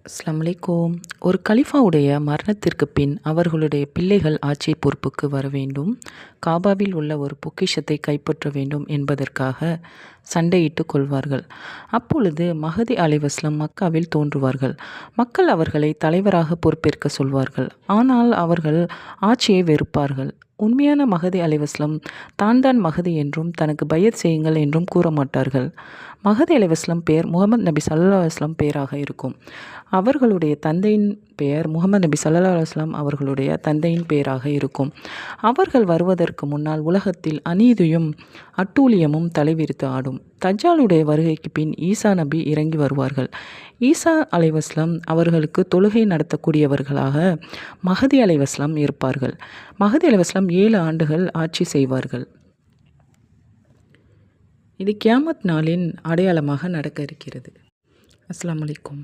அஸ்ஸலாமு அலைக்கும். ஒரு கலீஃபாவுடைய மரணத்திற்கு பின் அவர்களுடைய பிள்ளைகள் ஆட்சி பொறுப்புக்கு வர வேண்டும், காபாவில் உள்ள ஒரு பொக்கிஷத்தை கைப்பற்ற வேண்டும் என்பதற்காக சண்டையிட்டுக் கொள்வார்கள். அப்பொழுது மஹதி அலைஹிஸ்ஸலாம் மக்காவில் தோன்றுவார்கள். மக்கள் அவர்களை தலைவராக பொறுப்பேற்க சொல்வார்கள். ஆனால் அவர்கள் ஆட்சியை வெறுப்பார்கள். உண்மையான மஹதி அலைஹிஸ்ஸலாம் தான் மஹதி என்றும் தனக்கு பையத் செய்யுங்கள் என்றும் கூற மாட்டார்கள். மஹதி அலைஹிஸ்ஸலாம் பெயர் முகமது நபி ஸல்லல்லாஹு அலைஹி வஸல்லம் பெயராக இருக்கும். அவர்களுடைய தந்தையின் பெயர் முகமது நபி ஸல்லல்லாஹு அலைஹி வஸல்லம் அவர்களுடைய தந்தையின் பெயராக இருக்கும். அவர்கள் வருவதற்கு முன்னால் உலகத்தில் அநீதியும் அட்டூழியமும் தலைவிரித்து ஆடும். தஜ்ஜாலுடைய வருகைக்கு பின் ஈசா நபி இறங்கி வருவார்கள். ஈசா அலைஹிஸ்ஸலாம் அவர்களுக்கு தொழுகை நடத்தக்கூடியவர்களாக மஹதி அலைஹிஸ்ஸலாம் இருப்பார்கள். மஹதி அலைஹிஸ்ஸலாம் 7 ஆண்டுகள் ஆட்சி செய்வார்கள். இது கியாமத் நாளின் அடையாளமாக நடக்க இருக்கிறது. அஸ்ஸலாமு அலைக்கும்.